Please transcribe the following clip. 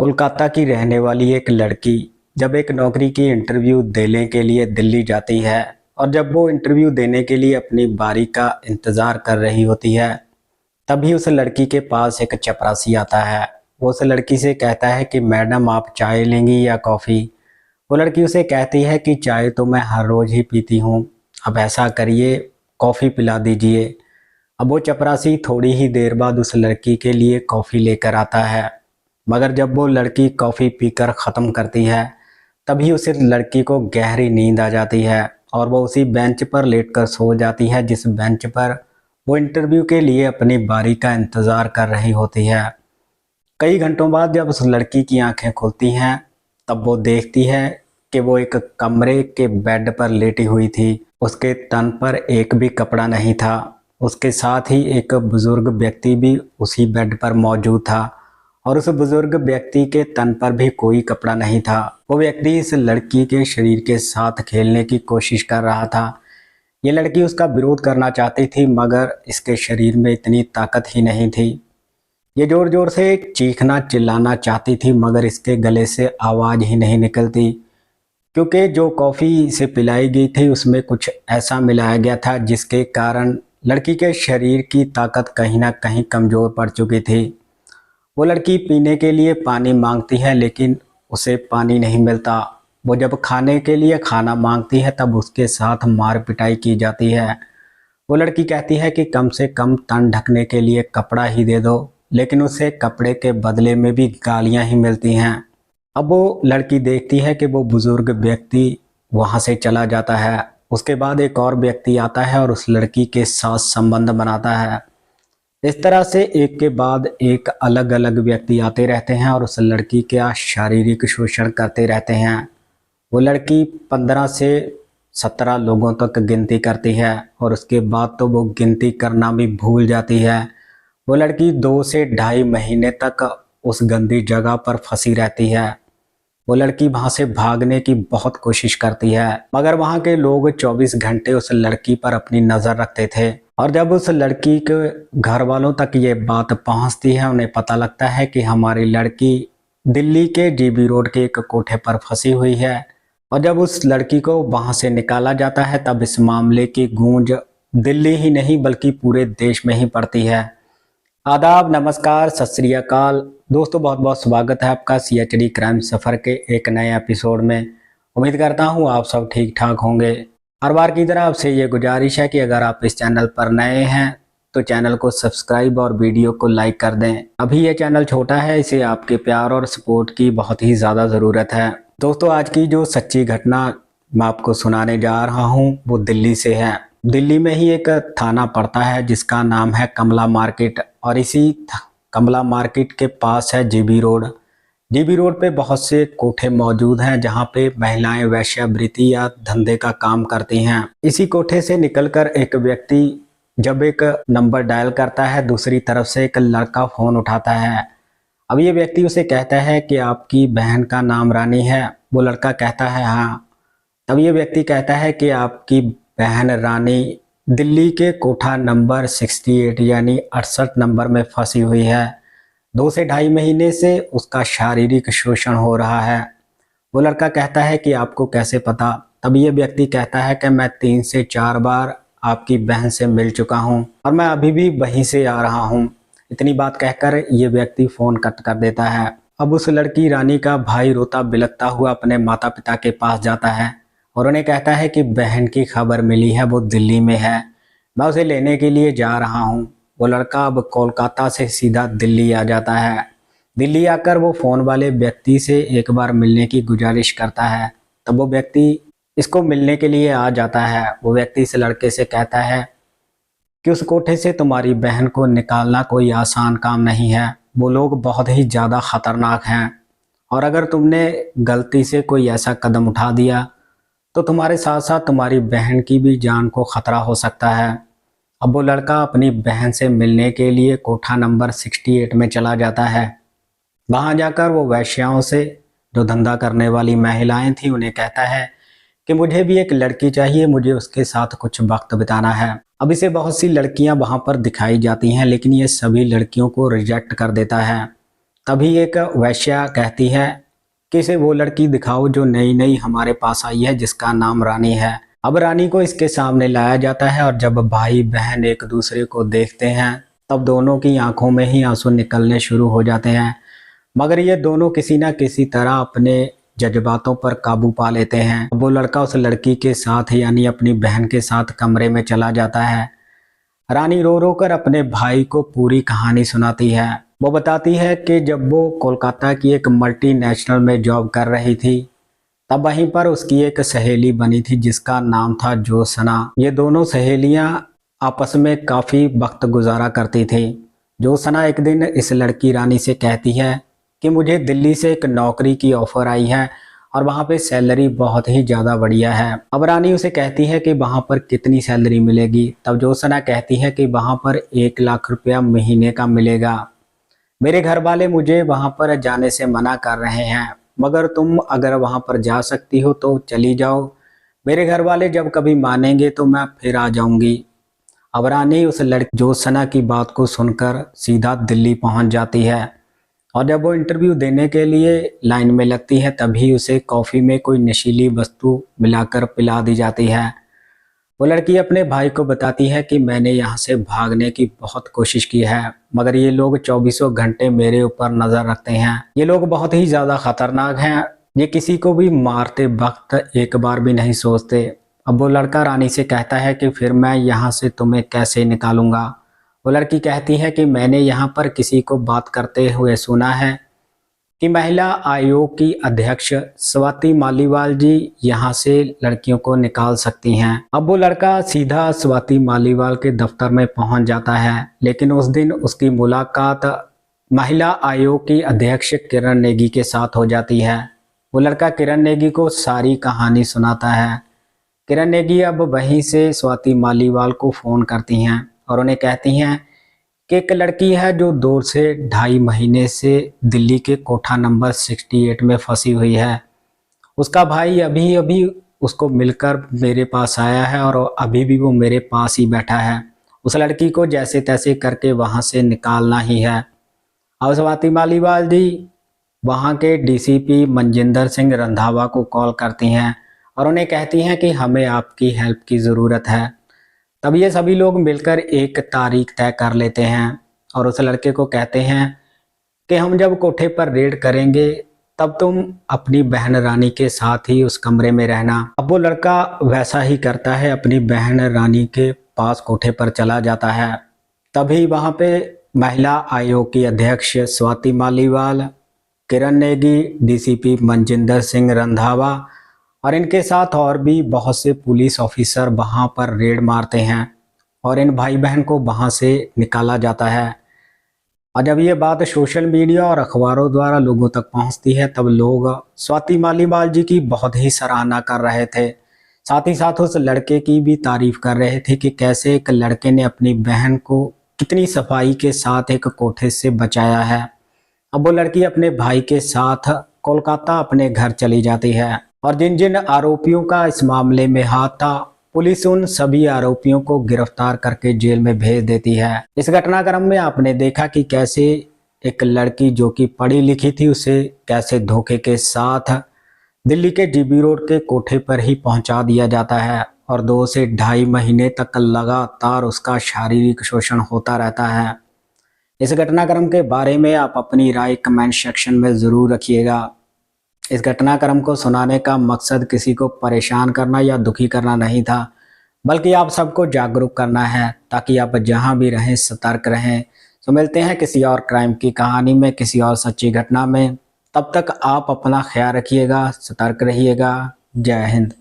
कोलकाता की रहने वाली एक लड़की जब एक नौकरी की इंटरव्यू देने के लिए दिल्ली जाती है और जब वो इंटरव्यू देने के लिए अपनी बारी का इंतज़ार कर रही होती है, तभी उस लड़की के पास एक चपरासी आता है। वो उस लड़की से कहता है कि मैडम आप चाय लेंगी या कॉफ़ी। वो लड़की उसे कहती है कि चाय तो मैं हर रोज़ ही पीती हूँ, अब ऐसा करिए कॉफ़ी पिला दीजिए। अब वो चपरासी थोड़ी ही देर बाद उस लड़की के लिए कॉफ़ी लेकर आता है, मगर जब वो लड़की कॉफ़ी पीकर ख़त्म करती है तभी उसे लड़की को गहरी नींद आ जाती है और वो उसी बेंच पर लेटकर सो जाती है जिस बेंच पर वो इंटरव्यू के लिए अपनी बारी का इंतज़ार कर रही होती है। कई घंटों बाद जब उस लड़की की आंखें खुलती हैं तब वो देखती है कि वो एक कमरे के बेड पर लेटी हुई थी। उसके तन पर एक भी कपड़ा नहीं था। उसके साथ ही एक बुज़ुर्ग व्यक्ति भी उसी बेड पर मौजूद था और उस बुजुर्ग व्यक्ति के तन पर भी कोई कपड़ा नहीं था। वो व्यक्ति इस लड़की के शरीर के साथ खेलने की कोशिश कर रहा था। ये लड़की उसका विरोध करना चाहती थी मगर इसके शरीर में इतनी ताकत ही नहीं थी। ये जोर जोर से चीखना चिल्लाना चाहती थी मगर इसके गले से आवाज़ ही नहीं निकलती, क्योंकि जो कॉफ़ी इसे पिलाई गई थी उसमें कुछ ऐसा मिलाया गया था जिसके कारण लड़की के शरीर की ताकत कहीं ना कहीं कमज़ोर पड़ चुकी थी। वो लड़की पीने के लिए पानी मांगती है लेकिन उसे पानी नहीं मिलता। वो जब खाने के लिए खाना मांगती है तब उसके साथ मार पिटाई की जाती है। वो लड़की कहती है कि कम से कम तन ढकने के लिए कपड़ा ही दे दो, लेकिन उसे कपड़े के बदले में भी गालियां ही मिलती हैं। अब वो लड़की देखती है कि वो बुजुर्ग व्यक्ति वहां से चला जाता है। उसके बाद एक और व्यक्ति आता है और उस लड़की के साथ संबंध बनाता है। इस तरह से एक के बाद एक अलग अलग व्यक्ति आते रहते हैं और उस लड़की का शारीरिक शोषण करते रहते हैं। वो लड़की 15 से 17 लोगों तक गिनती करती है और उसके बाद तो वो गिनती करना भी भूल जाती है। वो लड़की 2 से ढाई महीने तक उस गंदी जगह पर फंसी रहती है। वो लड़की वहां से भागने की बहुत कोशिश करती है मगर वहां के लोग 24 घंटे उस लड़की पर अपनी नज़र रखते थे और जब उस लड़की के घर वालों तक ये बात पहुंचती है, उन्हें पता लगता है कि हमारी लड़की दिल्ली के जीबी रोड के एक कोठे पर फंसी हुई है। और जब उस लड़की को वहां से निकाला जाता है तब इस मामले की गूंज दिल्ली ही नहीं बल्कि पूरे देश में ही पड़ती है। आदाब, नमस्कार, सत श्री अकाल दोस्तों, बहुत बहुत स्वागत है आपका CHD क्राइम सफ़र के एक नए एपिसोड में। उम्मीद करता हूँ आप सब ठीक ठाक होंगे। हर बार की तरह आपसे ये गुजारिश है कि अगर आप इस चैनल पर नए हैं तो चैनल को सब्सक्राइब और वीडियो को लाइक कर दें। अभी ये चैनल छोटा है, इसे आपके प्यार और सपोर्ट की बहुत ही ज़्यादा ज़रूरत है। दोस्तों, आज की जो सच्ची घटना मैं आपको सुनाने जा रहा हूँ वो दिल्ली से है। दिल्ली में ही एक थाना पड़ता है जिसका नाम है कमला मार्केट और इसी कमला मार्केट के पास है जीबी रोड। जीबी रोड पे बहुत से कोठे मौजूद हैं जहाँ पे महिलाएं वेश्यावृत्ति या धंधे का काम करती हैं। इसी कोठे से निकलकर एक व्यक्ति जब एक नंबर डायल करता है, दूसरी तरफ से एक लड़का फ़ोन उठाता है। अब ये व्यक्ति उसे कहता है कि आपकी बहन का नाम रानी है। वो लड़का कहता है हाँ। तब ये व्यक्ति कहता है कि आपकी बहन रानी दिल्ली के कोठा नंबर 68 यानी 68 नंबर में फंसी हुई है। 2 से ढाई महीने से उसका शारीरिक शोषण हो रहा है। वो लड़का कहता है कि आपको कैसे पता? तब ये व्यक्ति कहता है कि मैं 3 से 4 बार आपकी बहन से मिल चुका हूँ और मैं अभी भी वहीं से आ रहा हूँ। इतनी बात कहकर ये व्यक्ति फ़ोन कट कर देता है। अब उस लड़की रानी का भाई रोता बिलखता हुआ अपने माता पिता के पास जाता है और उन्हें कहता है कि बहन की खबर मिली है, वो दिल्ली में है, मैं उसे लेने के लिए जा रहा हूँ। वो लड़का अब कोलकाता से सीधा दिल्ली आ जाता है। दिल्ली आकर वो फ़ोन वाले व्यक्ति से एक बार मिलने की गुजारिश करता है। तब वो व्यक्ति इसको मिलने के लिए आ जाता है। वो व्यक्ति इस लड़के से कहता है कि उस कोठे से तुम्हारी बहन को निकालना कोई आसान काम नहीं है। वो लोग बहुत ही ज़्यादा ख़तरनाक हैं और अगर तुमने गलती से कोई ऐसा कदम उठा दिया तो तुम्हारे साथ साथ तुम्हारी बहन की भी जान को खतरा हो सकता है। अब वो लड़का अपनी बहन से मिलने के लिए कोठा नंबर 68 में चला जाता है। वहां जाकर वो वैश्याओं से, जो धंधा करने वाली महिलाएं थी, उन्हें कहता है कि मुझे भी एक लड़की चाहिए, मुझे उसके साथ कुछ वक्त बिताना है। अब इसे बहुत सी लड़कियां वहां पर दिखाई जाती हैं लेकिन ये सभी लड़कियों को रिजेक्ट कर देता है। तभी एक वैश्या कहती है कि इसे वो लड़की दिखाओ जो नई नई हमारे पास आई है, जिसका नाम रानी है। अब रानी को इसके सामने लाया जाता है और जब भाई बहन एक दूसरे को देखते हैं तब दोनों की आंखों में ही आंसू निकलने शुरू हो जाते हैं। मगर ये दोनों किसी ना किसी तरह अपने जज्बातों पर काबू पा लेते हैं। वो लड़का उस लड़की के साथ यानी अपनी बहन के साथ कमरे में चला जाता है। रानी रो रो कर अपने भाई को पूरी कहानी सुनाती है। वो बताती है कि जब वो कोलकाता की एक मल्टीनेशनल में जॉब कर रही थी तब वहीं पर उसकी एक सहेली बनी थी जिसका नाम था ज्योत्सना। ये दोनों सहेलियां आपस में काफ़ी वक्त गुजारा करती थी। ज्योत्सना एक दिन इस लड़की रानी से कहती है कि मुझे दिल्ली से एक नौकरी की ऑफ़र आई है और वहाँ पे सैलरी बहुत ही ज़्यादा बढ़िया है। अब रानी उसे कहती है कि वहाँ पर कितनी सैलरी मिलेगी। तब ज्योत्सना कहती है कि वहाँ पर 1 लाख रुपया महीने का मिलेगा। मेरे घर वाले मुझे वहाँ पर जाने से मना कर रहे हैं, मगर तुम अगर वहाँ पर जा सकती हो तो चली जाओ। मेरे घर वाले जब कभी मानेंगे तो मैं फिर आ जाऊंगी। अब रानी उस लड़की ज्योत्सना की बात को सुनकर सीधा दिल्ली पहुँच जाती है और जब वो इंटरव्यू देने के लिए लाइन में लगती है तभी उसे कॉफ़ी में कोई नशीली वस्तु मिलाकर पिला दी जाती है। वो लड़की अपने भाई को बताती है कि मैंने यहाँ से भागने की बहुत कोशिश की है, मगर ये लोग 24 घंटे मेरे ऊपर नज़र रखते हैं। ये लोग बहुत ही ज़्यादा ख़तरनाक हैं। ये किसी को भी मारते वक्त एक बार भी नहीं सोचते। अब वो लड़का रानी से कहता है कि फिर मैं यहाँ से तुम्हें कैसे निकालूंगा। वो लड़की कहती है कि मैंने यहाँ पर किसी को बात करते हुए सुना है कि महिला आयोग की अध्यक्ष स्वाति मालीवाल जी यहाँ से लड़कियों को निकाल सकती हैं। अब वो लड़का सीधा स्वाति मालीवाल के दफ्तर में पहुंच जाता है, लेकिन उस दिन उसकी मुलाकात महिला आयोग की अध्यक्ष किरण नेगी के साथ हो जाती है। वो लड़का किरण नेगी को सारी कहानी सुनाता है। किरण नेगी अब वहीं से स्वाति मालीवाल को फ़ोन करती हैं और उन्हें कहती हैं कि एक लड़की है जो 2 से 2.5 महीने से दिल्ली के कोठा नंबर 68 में फंसी हुई है। उसका भाई अभी अभी उसको मिलकर मेरे पास आया है और अभी भी वो मेरे पास ही बैठा है। उस लड़की को जैसे तैसे करके वहाँ से निकालना ही है। अब स्वाति मालीवाल जी वहाँ के डीसीपी मनजिंदर सिंह रंधावा को कॉल करती हैं और उन्हें कहती हैं कि हमें आपकी हेल्प की ज़रूरत है। तब ये सभी लोग मिलकर एक तारीख तय कर लेते हैं और उस लड़के को कहते हैं कि हम जब कोठे पर रेड करेंगे तब तुम अपनी बहन रानी के साथ ही उस कमरे में रहना। अब वो लड़का वैसा ही करता है, अपनी बहन रानी के पास कोठे पर चला जाता है। तभी वहाँ पे महिला आयोग की अध्यक्ष स्वाति मालीवाल, किरण नेगी, डीसीपी मनजिंदर सिंह रंधावा और इनके साथ और भी बहुत से पुलिस ऑफिसर वहाँ पर रेड मारते हैं और इन भाई बहन को वहाँ से निकाला जाता है। और जब ये बात सोशल मीडिया और अखबारों द्वारा लोगों तक पहुँचती है तब लोग स्वाति मालीवाल जी की बहुत ही सराहना कर रहे थे। साथ ही साथ उस लड़के की भी तारीफ कर रहे थे कि कैसे एक लड़के ने अपनी बहन को कितनी सफाई के साथ एक कोठे से बचाया है। अब वो लड़की अपने भाई के साथ कोलकाता अपने घर चली जाती है और जिन जिन आरोपियों का इस मामले में हाथ था पुलिस उन सभी आरोपियों को गिरफ्तार करके जेल में भेज देती है। इस घटनाक्रम में आपने देखा कि कैसे एक लड़की जो कि पढ़ी लिखी थी उसे कैसे धोखे के साथ दिल्ली के जीबी रोड के कोठे पर ही पहुंचा दिया जाता है और 2 से 2.5 महीने तक लगातार उसका शारीरिक शोषण होता रहता है। इस घटनाक्रम के बारे में आप अपनी राय कमेंट सेक्शन में ज़रूर रखिएगा। इस घटनाक्रम को सुनाने का मकसद किसी को परेशान करना या दुखी करना नहीं था, बल्कि आप सबको जागरूक करना है ताकि आप जहां भी रहें सतर्क रहें। तो मिलते हैं किसी और क्राइम की कहानी में, किसी और सच्ची घटना में। तब तक आप अपना ख्याल रखिएगा, सतर्क रहिएगा। जय हिंद।